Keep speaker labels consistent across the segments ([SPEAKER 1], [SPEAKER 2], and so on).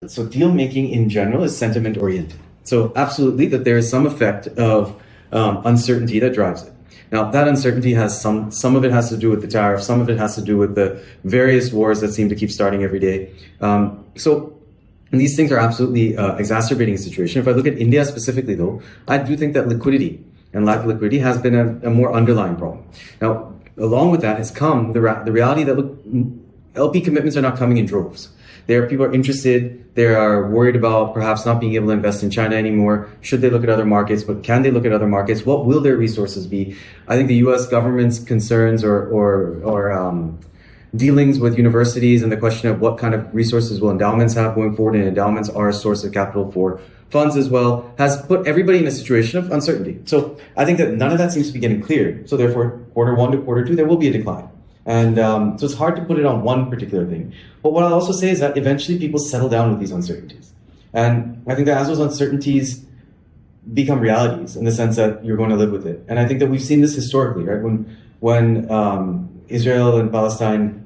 [SPEAKER 1] So deal making in general is sentiment oriented. So absolutely that there is some effect of uncertainty that drives it. Now that uncertainty has some of it has to do with the tariff, some of it has to do with the various wars that seem to keep starting every day. So these things are absolutely exacerbating the situation. If I look at India specifically though, I do think that liquidity and lack of liquidity has been a more underlying problem. Now, along with that has come the reality that LP commitments are not coming in droves. People are interested, they are worried about perhaps not being able to invest in China anymore. Should they look at other markets? But can they look at other markets? What will their resources be? I think the US government's concerns or dealings with universities and the question of what kind of resources will endowments have going forward, and endowments are a source of capital for funds as well, has put everybody in a situation of uncertainty. So I think that none of that seems to be getting cleared. So therefore, quarter one to quarter two, there will be a decline. And so it's hard to put it on one particular thing. But what I'll also say is that eventually people settle down with these uncertainties. And I think that as those uncertainties become realities in the sense that you're going to live with it. And I think that we've seen this historically, right? When Israel and Palestine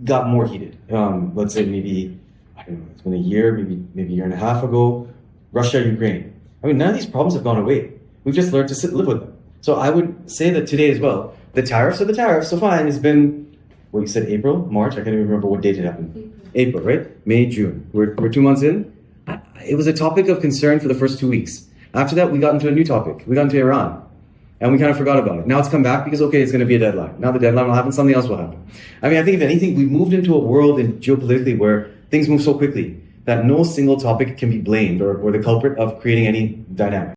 [SPEAKER 1] got more heated, let's say maybe, I don't know, it's been a year, maybe a year and a half ago, Russia, Ukraine. I mean, none of these problems have gone away. We've just learned to live with them. So I would say that today as well, the tariffs are the tariffs, so fine. It's been, what you said, April, March? I can't even remember what date it happened. April, right? May, June. We're 2 months in. It was a topic of concern for the first 2 weeks. After that, we got into a new topic. We got into Iran. And we kind of forgot about it. Now it's come back because, okay, it's going to be a deadline. Now the deadline will happen, something else will happen. I mean, I think if anything, we moved into a world in geopolitically where things move so quickly that no single topic can be blamed or the culprit of creating any dynamic.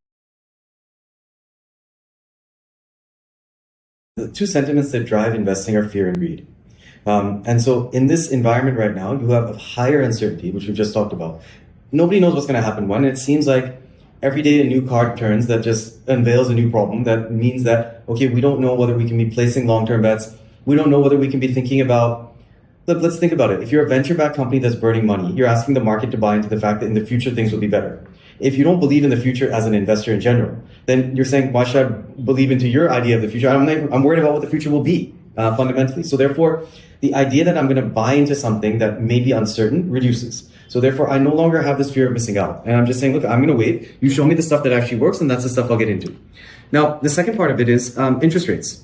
[SPEAKER 1] The two sentiments that drive investing are fear and greed. And so in this environment right now, you have a higher uncertainty, which we've just talked about. Nobody knows what's going to happen when. It seems like every day a new card turns that just unveils a new problem. That means that, okay, we don't know whether we can be placing long-term bets. We don't know whether we can be thinking about, look, let's think about it. If you're a venture-backed company that's burning money, you're asking the market to buy into the fact that in the future things will be better. If you don't believe in the future as an investor in general, then you're saying, why should I believe into your idea of the future? I'm worried about what the future will be, fundamentally. So therefore, the idea that I'm going to buy into something that may be uncertain reduces. So therefore, I no longer have this fear of missing out. And I'm just saying, look, I'm going to wait. You show me the stuff that actually works, and that's the stuff I'll get into. Now, the second part of it is interest rates.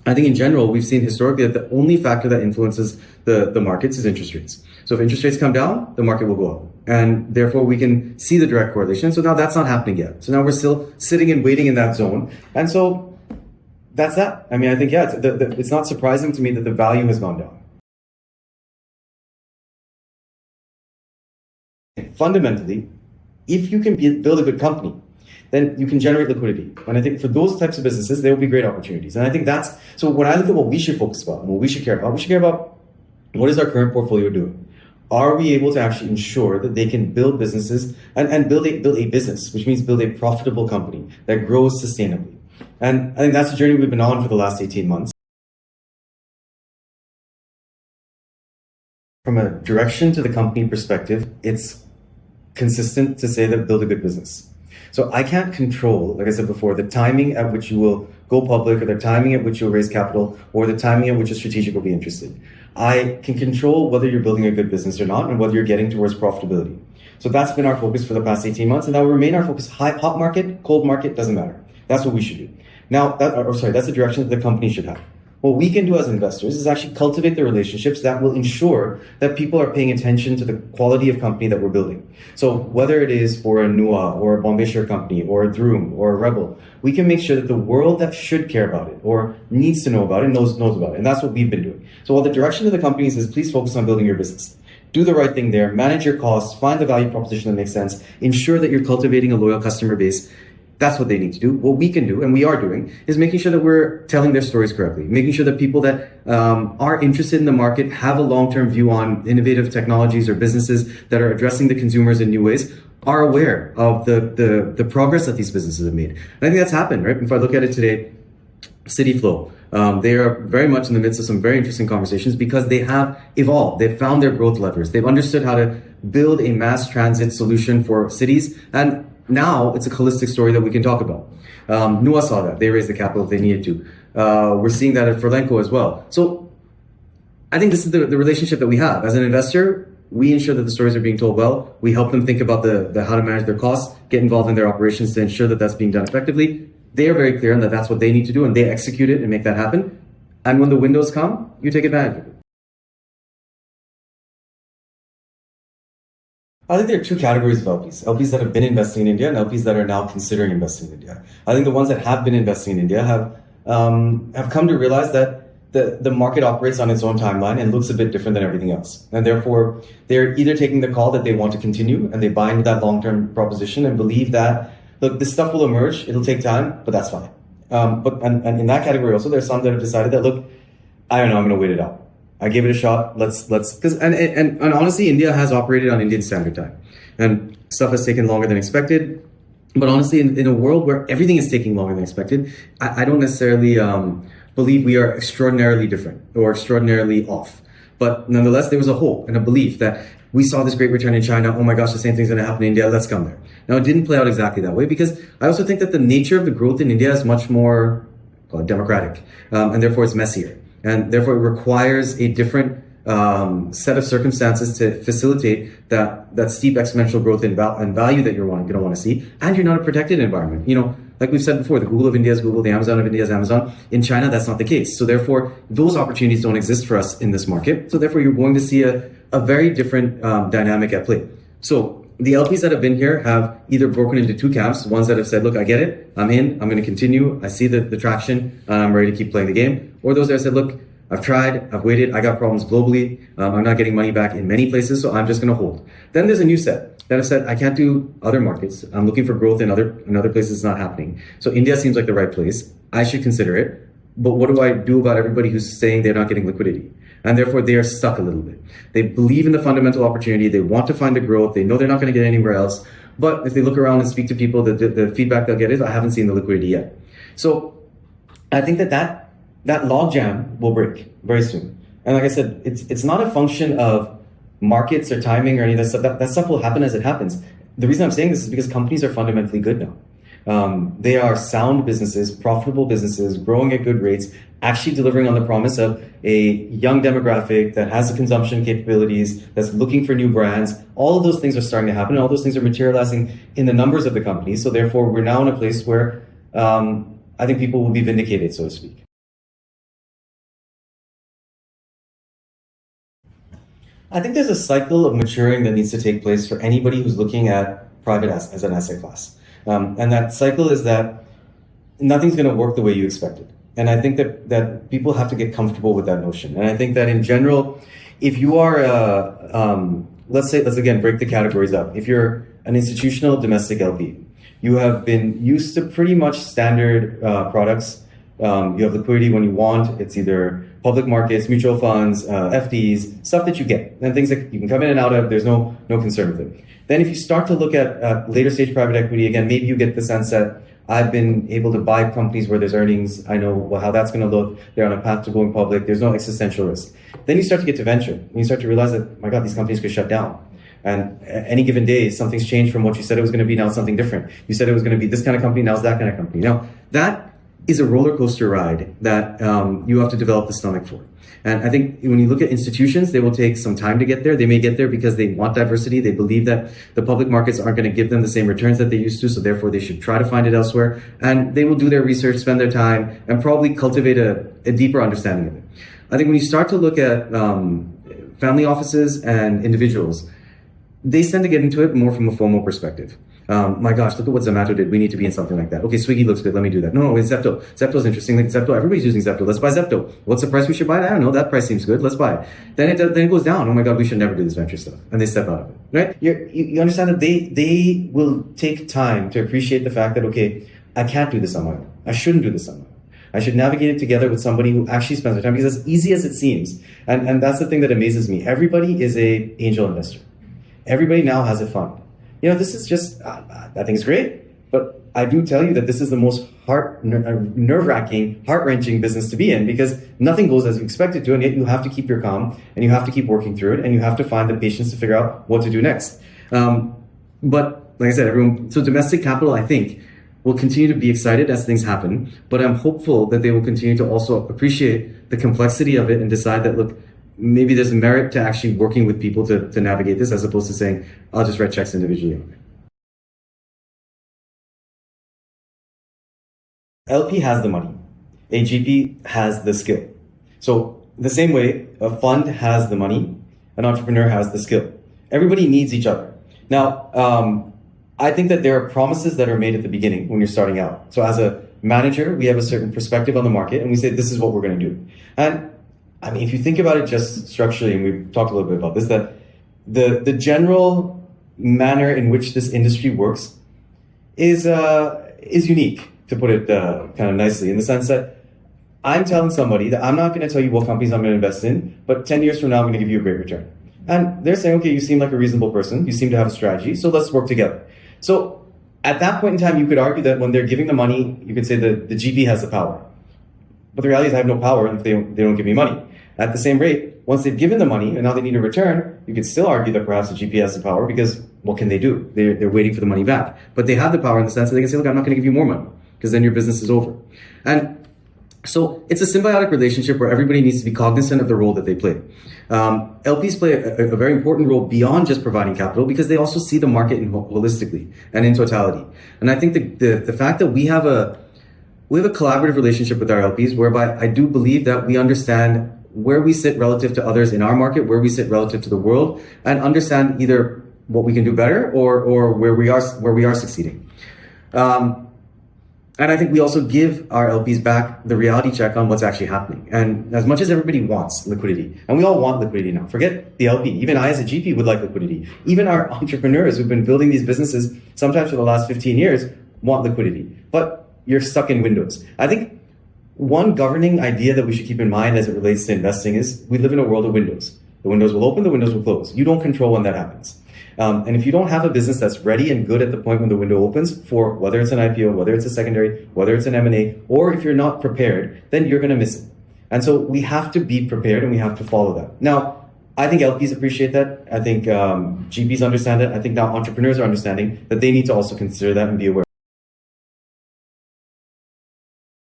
[SPEAKER 1] I think in general, we've seen historically that the only factor that influences the markets is interest rates. So if interest rates come down, the market will go up. And therefore, we can see the direct correlation. So now that's not happening yet. So now we're still sitting and waiting in that zone. And so that's that. I mean, I think, yeah, it's not surprising to me that the value has gone down. Fundamentally, if you can build a good company, then you can generate liquidity. And I think for those types of businesses, there will be great opportunities. And I think so when I look at what we should focus about and what we should care about what is our current portfolio doing? Are we able to actually ensure that they can build businesses and build a business, which means build a profitable company that grows sustainably? And I think that's the journey we've been on for the last 18 months. From a direction to the company perspective, it's consistent to say that build a good business. So I can't control, like I said before, the timing at which you will go public or the timing at which you'll raise capital or the timing at which a strategic will be interested. I can control whether you're building a good business or not and whether you're getting towards profitability. So that's been our focus for the past 18 months, and that will remain our focus. Hot market, cold market, doesn't matter. That's what we should do. Now, that's the direction that the company should have. What we can do as investors is actually cultivate the relationships that will ensure that people are paying attention to the quality of company that we're building. So whether it is for a Nua or a Bombay Share company or a Dhroom or a Rebel, we can make sure that the world that should care about it or needs to know about it knows about it. And that's what we've been doing. So while the direction of the companies is please focus on building your business. Do the right thing there, manage your costs, find the value proposition that makes sense, ensure that you're cultivating a loyal customer base. That's what they need to do. What we can do, and we are doing, is making sure that we're telling their stories correctly, making sure that people that are interested in the market have a long-term view on innovative technologies or businesses that are addressing the consumers in new ways, are aware of the progress that these businesses have made. And I think that's happened, right? If I look at it today, CityFlow, they are very much in the midst of some very interesting conversations because they have evolved. They've found their growth levers. They've understood how to build a mass transit solution for cities, and now it's a holistic story that we can talk about. Nua saw that. They raised the capital if they needed to. We're seeing that at Furlenco as well. So I think this is the relationship that we have. As an investor, we ensure that the stories are being told well. We help them think about the how to manage their costs, get involved in their operations to ensure that that's being done effectively. They are very clear on that that's what they need to do, and they execute it and make that happen. And when the windows come, you take advantage of it. I think there are two categories of LPs. LPs that have been investing in India and LPs that are now considering investing in India. I think the ones that have been investing in India have come to realize that the market operates on its own timeline and looks a bit different than everything else. And therefore, they're either taking the call that they want to continue and they buy into that long-term proposition and believe that, look, this stuff will emerge, it'll take time, but that's fine. But in that category also, there's some that have decided that, look, I don't know, I'm going to wait it out. I gave it a shot. Let's because and honestly, India has operated on Indian Standard Time, and stuff has taken longer than expected. But honestly, in a world where everything is taking longer than expected, I don't necessarily believe we are extraordinarily different or extraordinarily off. But nonetheless, there was a hope and a belief that we saw this great return in China. Oh my gosh, the same thing's going to happen in India. Let's come there. Now, it didn't play out exactly that way because I also think that the nature of the growth in India is much more democratic, and therefore it's messier. And therefore, it requires a different set of circumstances to facilitate that steep exponential growth in value that you're going to want to see. And you're not a protected environment. You know, like we've said before, the Google of India is Google, the Amazon of India is Amazon. In China, that's not the case. So therefore, those opportunities don't exist for us in this market. So therefore, you're going to see a very different dynamic at play. So the LPs that have been here have either broken into two camps. Ones that have said, look, I get it. I'm in. I'm going to continue. I see the traction. And I'm ready to keep playing the game. Or those that have said, look, I've tried. I've waited. I got problems globally. I'm not getting money back in many places. So I'm just going to hold. Then there's a new set that have said, I can't do other markets. I'm looking for growth in other places. It's not happening. So India seems like the right place. I should consider it. But what do I do about everybody who's saying they're not getting liquidity? And therefore, they are stuck a little bit. They believe in the fundamental opportunity. They want to find the growth. They know they're not going to get anywhere else. But if they look around and speak to people, the feedback they'll get is, I haven't seen the liquidity yet. So I think that logjam will break very soon. And like I said, it's not a function of markets or timing or any of that stuff. That stuff will happen as it happens. The reason I'm saying this is because companies are fundamentally good now. They are sound businesses, profitable businesses, growing at good rates, actually delivering on the promise of a young demographic that has the consumption capabilities, that's looking for new brands. All of those things are starting to happen. And all those things are materializing in the numbers of the companies. So therefore, we're now in a place where I think people will be vindicated, so to speak. I think there's a cycle of maturing that needs to take place for anybody who's looking at private assets as an asset class. And that cycle is that nothing's going to work the way you expected. And I think that people have to get comfortable with that notion. And I think that in general, if you are, let's again break the categories up. If you're an institutional domestic LP, you have been used to pretty much standard products. You have liquidity when you want. It's either public markets, mutual funds, FDs, stuff that you get, and things that you can come in and out of. There's no concern with it. Then if you start to look at later stage private equity, again, maybe you get the sense that I've been able to buy companies where there's earnings. I know how that's going to look. They're on a path to going public. There's no existential risk. Then you start to get to venture, and you start to realize that, my God, these companies could shut down. And any given day, something's changed from what you said it was going to be. Now it's something different. You said it was going to be this kind of company. Now it's that kind of company. Now that is a roller coaster ride that you have to develop the stomach for. And I think when you look at institutions, they will take some time to get there. They may get there because they want diversity. They believe that the public markets aren't going to give them the same returns that they used to, so therefore they should try to find it elsewhere. And they will do their research, spend their time, and probably cultivate a deeper understanding of it. I think when you start to look at family offices and individuals, they tend to get into it more from a FOMO perspective. My gosh, look at what Zomato did. We need to be in something like that. Okay, Swiggy looks good. Let me do that. No, it's Zepto. Zepto's interesting. Like Zepto, everybody's using Zepto. Let's buy Zepto. What's the price we should buy it? I don't know. That price seems good. Let's buy it. Then it goes down. Oh my God, we should never do this venture stuff. And they step out of it, right? You understand that they will take time to appreciate the fact that, okay, I can't do this on my own. I shouldn't do this on my own. I should navigate it together with somebody who actually spends their time, because as easy as it seems, and that's the thing that amazes me. Everybody is a angel investor. Everybody now has a fund. You know, this is just, I think it's great, but I do tell you that this is the most nerve-wracking, heart-wrenching business to be in, because nothing goes as you expect it to, and yet you have to keep your calm, and you have to keep working through it, and you have to find the patience to figure out what to do next. But like I said, so domestic capital, I think, will continue to be excited as things happen, but I'm hopeful that they will continue to also appreciate the complexity of it and decide that, look, maybe there's a merit to actually working with people to navigate this, as opposed to saying, I'll just write checks individually. LP has the money. A GP has the skill. So the same way a fund has the money, an entrepreneur has the skill. Everybody needs each other. Now, I think that there are promises that are made at the beginning when you're starting out. So as a manager, we have a certain perspective on the market and we say, this is what we're going to do. And I mean, if you think about it just structurally, and we've talked a little bit about this, that the general manner in which this industry works is unique, to put it kind of nicely, in the sense that I'm telling somebody that I'm not going to tell you what companies I'm going to invest in, but 10 years from now, I'm going to give you a great return. And they're saying, okay, you seem like a reasonable person. You seem to have a strategy. So let's work together. So at that point in time, you could argue that when they're giving the money, you could say that the GP has the power. But the reality is I have no power if they don't give me money. At the same rate, once they've given the money and now they need a return, you could still argue that perhaps the GP has the power, because what can they do? They're waiting for the money back. But they have the power in the sense that they can say, look, I'm not going to give you more money, because then your business is over. And so it's a symbiotic relationship where everybody needs to be cognizant of the role that they play. LPs play a very important role beyond just providing capital, because they also see the market holistically and in totality. And I think the fact that we have a collaborative relationship with our LPs, whereby I do believe that we understand where we sit relative to others in our market, where we sit relative to the world, and understand either what we can do better or where we are succeeding. And I think we also give our LPs back the reality check on what's actually happening. And as much as everybody wants liquidity, and we all want liquidity now, forget the LP. Even I as a GP would like liquidity. Even our entrepreneurs who've been building these businesses, sometimes for the last 15 years, want liquidity. But you're stuck in windows. I think one governing idea that we should keep in mind as it relates to investing is we live in a world of windows. The windows will open, the windows will close. You don't control when that happens. And if you don't have a business that's ready and good at the point when the window opens, for whether it's an IPO, whether it's a secondary, whether it's an M&A, or if you're not prepared, then you're going to miss it. And so we have to be prepared and we have to follow that. Now, I think LPs appreciate that. I think GPs understand it. I think now entrepreneurs are understanding that they need to also consider that and be aware.